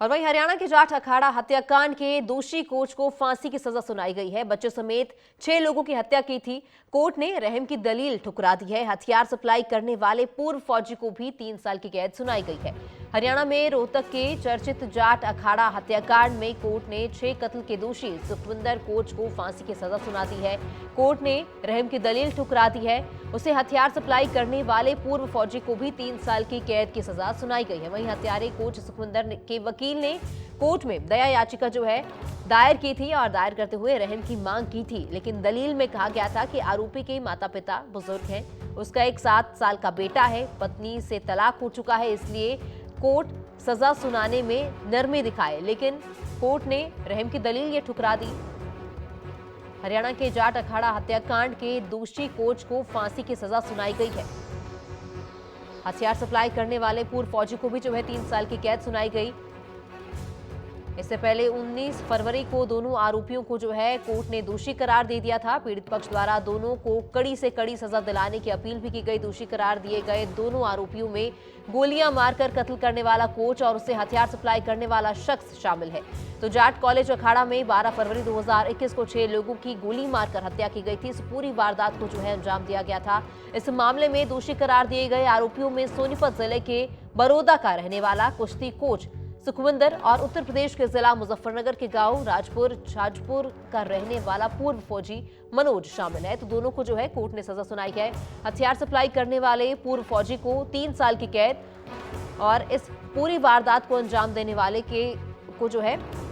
और वहीं हरियाणा के जाट अखाड़ा हत्याकांड के दोषी कोच को फांसी की सजा सुनाई गई है। बच्चों समेत 6 लोगों की हत्या की थी। कोर्ट ने रहम की दलील ठुकरा दी है। हथियार सप्लाई करने वाले पूर्व फौजी को भी 3 साल की कैद सुनाई गई है। हरियाणा में रोहतक के चर्चित जाट अखाड़ा हत्याकांड में कोर्ट ने 6 कत्ल के दोषी सुखविंदर कोच को फांसी की सजा सुना दी है। कोर्ट ने रहम की दलील ठुकरा दी है। उसे हथियार सप्लाई करने वाले पूर्व फौजी को भी 3 साल की कैद की सजा सुनाई गई है। वहीं हत्यारे कोच सुखविंदर के वकील ने कोर्ट में दया याचिका दायर की थी और दायर करते हुए रहम की मांग की थी, लेकिन दलील में कहा गया था कि आरोपी के माता पिता बुजुर्ग हैं, उसका एक 7 साल का बेटा है, पत्नी से तलाक हो चुका है, इसलिए कोर्ट सजा सुनाने में नरमी दिखाए, लेकिन कोर्ट ने रहम की दलील ये ठुकरा दी। हरियाणा के जाट अखाड़ा हत्याकांड के दोषी कोच को फांसी की सजा सुनाई गई है। हथियार सप्लाई करने वाले पूर्व फौजी को भी 3 साल की कैद सुनाई गई। इससे पहले 19 फरवरी को दोनों आरोपियों को कोर्ट ने दोषी करार दे दिया था। पीड़ित पक्ष द्वारा दोनों को कड़ी से कड़ी सजा दिलाने की अपील भी की गई। दोषी करार दिए गए दोनों आरोपियों में गोलियां मारकर कत्ल करने वाला कोच और उसे हथियार सप्लाई करने वाला शख्स शामिल है। तो जाट कॉलेज अखाड़ा में 12 फरवरी 2021 को 6 लोगों की गोली मारकर हत्या की गई थी। इस पूरी वारदात को अंजाम दिया गया था। इस मामले में दोषी करार दिए गए आरोपियों में सोनीपत जिले के बरोदा का रहने वाला कुश्ती कोच सुखविंदर और उत्तर प्रदेश के जिला मुजफ्फरनगर के गांव राजपुर छाजपुर का रहने वाला पूर्व फौजी मनोज शामिल है। तो दोनों को कोर्ट ने सजा सुनाई है। हथियार सप्लाई करने वाले पूर्व फौजी को 3 साल की कैद और इस पूरी वारदात को अंजाम देने वाले को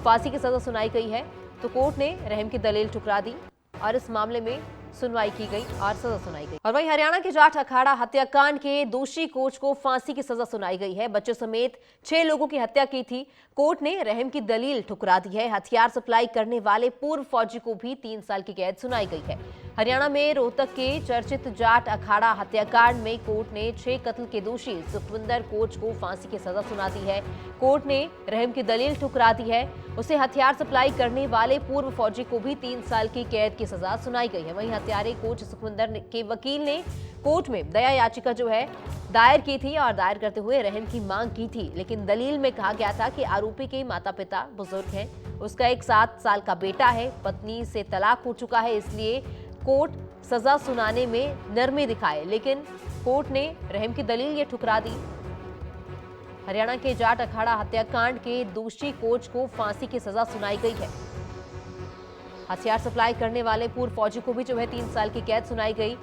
फांसी की सजा सुनाई गई है। तो कोर्ट ने रहम की दलील ठुकरा दी और इस मामले में सुनवाई की गई और सजा सुनाई गई। और वहीं हरियाणा के जाट अखाड़ा हत्याकांड के दोषी कोच को फांसी की सजा सुनाई गई है। बच्चों समेत 6 लोगों की हत्या की थी। कोर्ट ने रहम की दलील ठुकरा दी है। हथियार सप्लाई करने वाले पूर्व फौजी को भी 3 साल की कैद सुनाई गई है। हरियाणा में रोहतक के चर्चित जाट अखाड़ा हत्याकांड में कोर्ट ने 6 कत्ल के दोषी सुखविंदर कोच को फांसी की सजा सुना दी है। कोर्ट ने रहम की दलील ठुकरा दी है। उसे हथियार सप्लाई करने वाले पूर्व फौजी को भी 3 साल की कैद की सजा सुनाई गई है। वहीं हत्यारे कोच सुखविंदर के वकील ने कोर्ट में दया याचिका दायर की थी और दायर करते हुए रहम की मांग की थी, लेकिन दलील में कहा गया था कि आरोपी के माता पिता बुजुर्ग हैं, उसका एक 7 साल का बेटा है, पत्नी से तलाक हो चुका है, इसलिए कोर्ट सजा सुनाने में नरमी दिखाए, लेकिन कोर्ट ने रहम की दलील ये ठुकरा दी। हरियाणा के जाट अखाड़ा हत्याकांड के दोषी कोच को फांसी की सजा सुनाई गई है। हथियार सप्लाई करने वाले पूर्व फौजी को भी 3 साल की कैद सुनाई गई।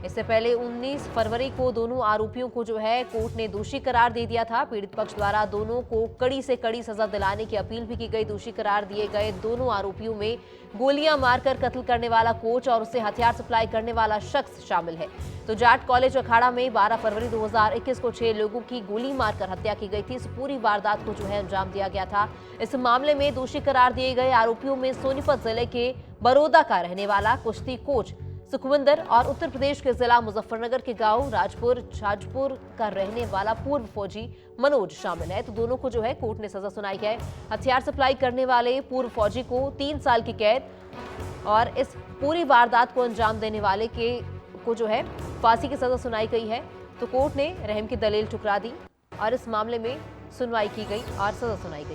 इससे पहले 19 फरवरी को दोनों आरोपियों को कोर्ट ने दोषी करार दे दिया था। पीड़ित पक्ष द्वारा दोनों को कड़ी से कड़ी सजा दिलाने की अपील भी की गई। दोषी करार दिए गए दोनों आरोपियों में गोलियां मारकर कत्ल करने वाला कोच और उसे हथियार सप्लाई करने वाला शख्स शामिल है। तो जाट कॉलेज अखाड़ा में 12 फरवरी 2021 को 6 लोगों की गोली मारकर हत्या की गई थी। इस पूरी वारदात को अंजाम दिया गया था। इस मामले में दोषी करार दिए गए आरोपियों में सोनीपत जिले के बरोदा का रहने वाला कुश्ती कोच सुखविंदर और उत्तर प्रदेश के जिला मुजफ्फरनगर के गांव राजपुर छाजपुर का रहने वाला पूर्व फौजी मनोज शामिल है। तो दोनों को कोर्ट ने सजा सुनाई है। हथियार सप्लाई करने वाले पूर्व फौजी को 3 साल की कैद और इस पूरी वारदात को अंजाम देने वाले को फांसी की सजा सुनाई गई है। तो कोर्ट ने रहम की दलील ठुकरा दी और इस मामले में सुनवाई की गई और सजा सुनाई गई।